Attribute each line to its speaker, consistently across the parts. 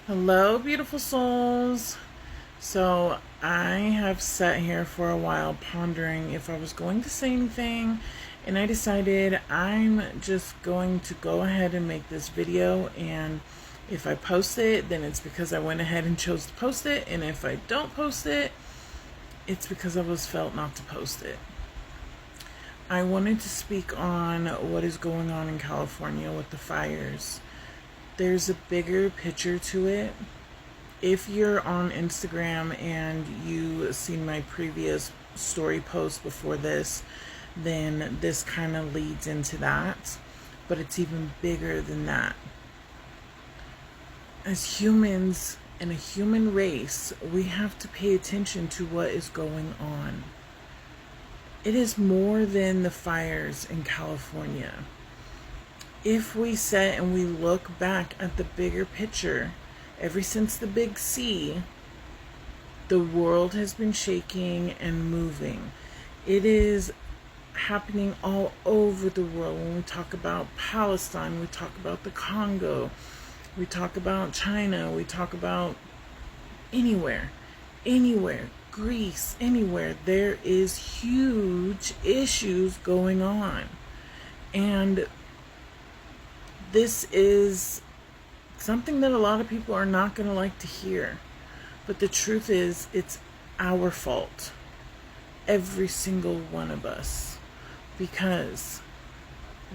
Speaker 1: Hello, beautiful souls. So, I have sat here for a while pondering if I was going to say anything, and I decided I'm just going to go ahead and make this video. And if I post it, then it's because I went ahead and chose to post it, and if I don't post it, it's because I was felt not to post it. I wanted to speak on what is going on in California with the fires. There's a bigger picture to it. If you're on Instagram and you seen my previous story post before this, then this kind of leads into that. But it's even bigger than that. As humans and a human race, we have to pay attention to what is going on. It is more than the fires in California. If we sit and we look back at the bigger picture, ever since the Big C, the world has been shaking and moving. It is happening all over the world. When we talk about Palestine, we talk about the Congo, we talk about China, we talk about anywhere, Greece, anywhere. There is huge issues going on. And this is something that a lot of people are not going to like to hear. But the truth is, it's our fault. Every single one of us. Because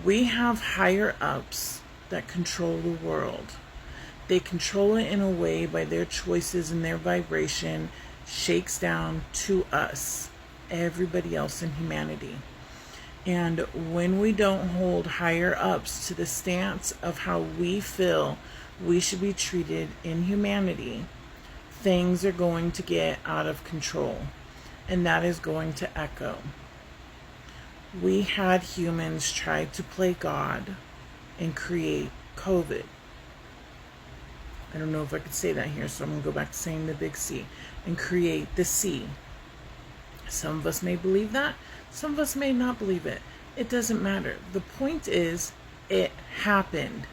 Speaker 1: we have higher ups that control the world. They control it in a way by their choices, and their vibration shakes down to us, everybody else in humanity. And when we don't hold higher ups to the stance of how we feel we should be treated in humanity, things are going to get out of control. And that is going to echo. We had humans try to play God and create COVID. I don't know if I could say that here, so I'm going to go back to saying the Big C. And create the C. Some of us may believe that. Some of us may not believe it. It doesn't matter. The point is, it happened.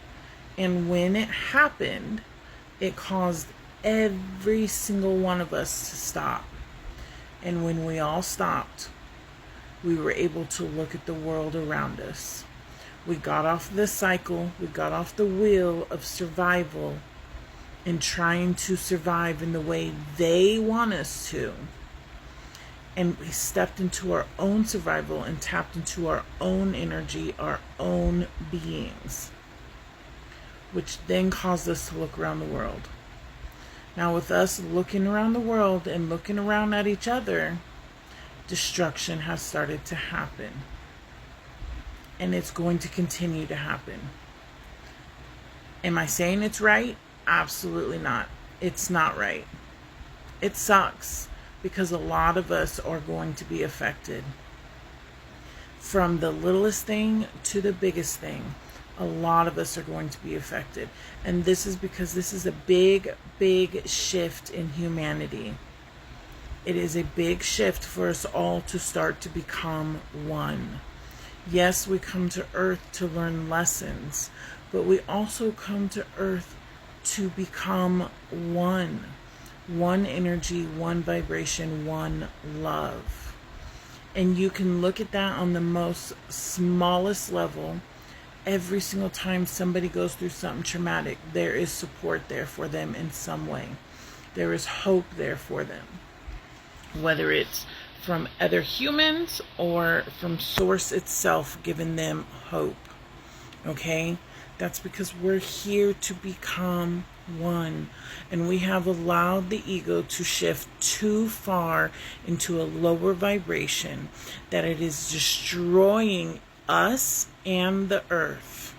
Speaker 1: And when it happened, it caused every single one of us to stop. And when we all stopped, we were able to look at the world around us. We got off the cycle. We got off the wheel of survival and trying to survive in the way they want us to. And we stepped into our own survival and tapped into our own energy, our own beings, which then caused us to look around the world. Now, with us looking around the world and looking around at each other, destruction has started to happen. And it's going to continue to happen. Am I saying it's right? Absolutely not. It's not right. It sucks because a lot of us are going to be affected. From the littlest thing to the biggest thing, a lot of us are going to be affected. And this is because this is a big, big shift in humanity. It is a big shift for us all to start to become one. Yes, we come to Earth to learn lessons, but we also come to Earth to become one. One energy, one vibration, one love. And you can look at that on the most smallest level. Every single time somebody goes through something traumatic, there is support there for them in some way. There is hope there for them. Whether it's from other humans or from Source itself giving them hope. Okay? That's because we're here to become one. And we have allowed the ego to shift too far into a lower vibration that it is destroying us and the earth.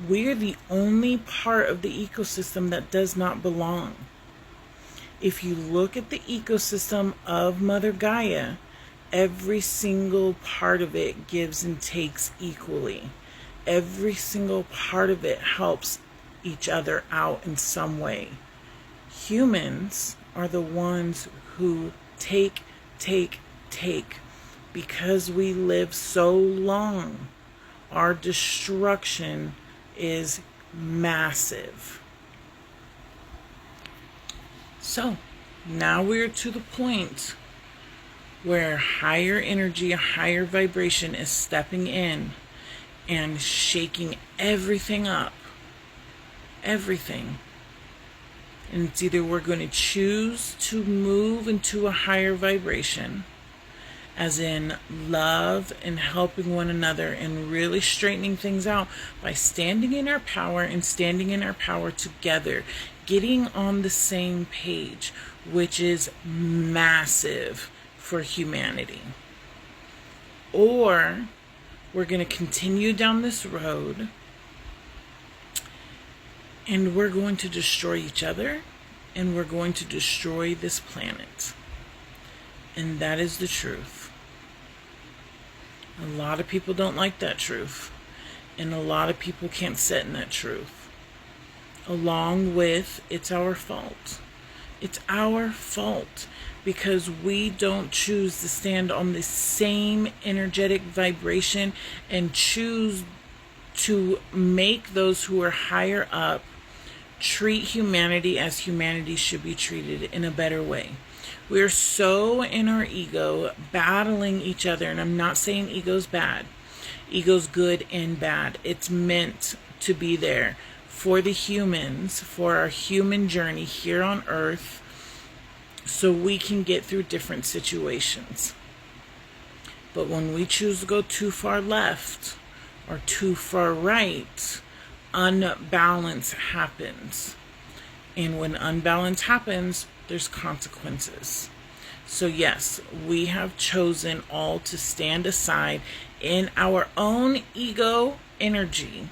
Speaker 1: We're the only part of the ecosystem that does not belong. If you look at the ecosystem of Mother Gaia, every single part of it gives and takes equally. Every single part of it helps each other out in some way. Humans are the ones who take. Because we live so long, our destruction is massive. So now we're to the point where higher energy, a higher vibration is stepping in and shaking everything up. Everything. And it's either we're going to choose to move into a higher vibration, as in love and helping one another and really straightening things out by standing in our power and standing in our power together, getting on the same page, which is massive for humanity. Or we're going to continue down this road and we're going to destroy each other and we're going to destroy this planet. And that is the truth. A lot of people don't like that truth. And a lot of people can't sit in that truth. Along with, it's our fault. It's our fault because we don't choose to stand on the same energetic vibration and choose to make those who are higher up treat humanity as humanity should be treated in a better way. We're so in our ego, battling each other, and I'm not saying ego's bad. Ego's good and bad. It's meant to be there for the humans, for our human journey here on Earth, so we can get through different situations. But when we choose to go too far left or too far right, unbalance happens. And when unbalance happens, there's consequences. So yes, we have chosen all to stand aside in our own ego energy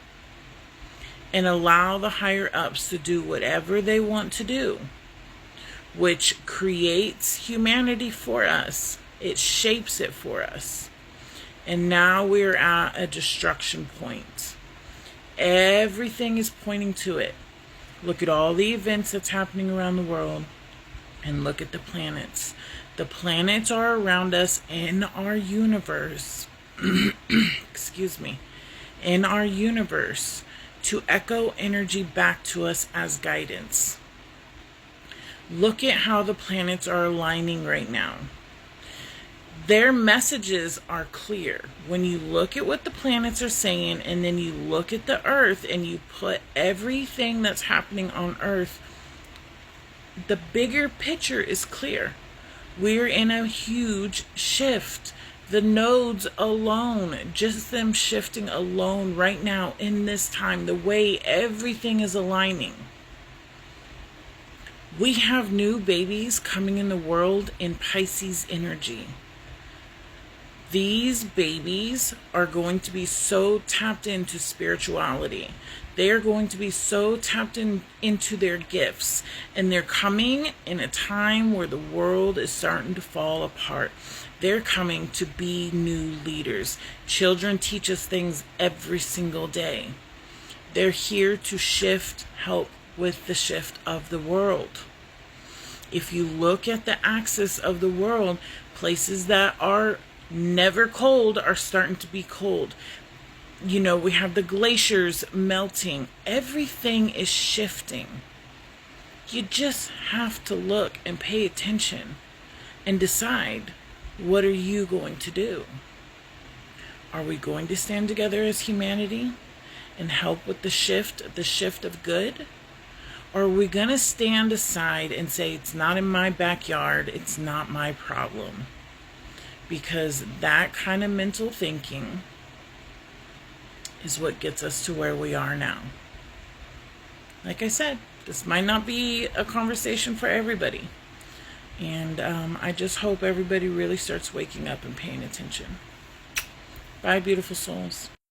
Speaker 1: and allow the higher ups to do whatever they want to do, which creates humanity for us. It shapes it for us. And now we're at a destruction point. Everything is pointing to it. Look at all the events that's happening around the world and look at the planets. The planets are around us in our universe. Excuse me. In our universe to echo energy back to us as guidance. Look at how the planets are aligning right now. Their messages are clear. When you look at what the planets are saying and then you look at the Earth and you put everything that's happening on Earth, the bigger picture is clear. We're in a huge shift. The nodes alone, just them shifting alone right now in this time, the way everything is aligning. We have new babies coming in the world in Pisces energy. These babies are going to be so tapped into spirituality. They are going to be so tapped into their gifts. And they're coming in a time where the world is starting to fall apart. They're coming to be new leaders. Children teach us things every single day. They're here to help with the shift of the world. If you look at the axis of the world, places that are never cold are starting to be cold. You know, we have the glaciers melting. Everything is shifting. You just have to look and pay attention and decide, what are you going to do? Are we going to stand together as humanity and help with the shift of good? Or are we going to stand aside and say, it's not in my backyard, it's not my problem? Because that kind of mental thinking is what gets us to where we are now. Like I said, this might not be a conversation for everybody. And I just hope everybody really starts waking up and paying attention. Bye, beautiful souls.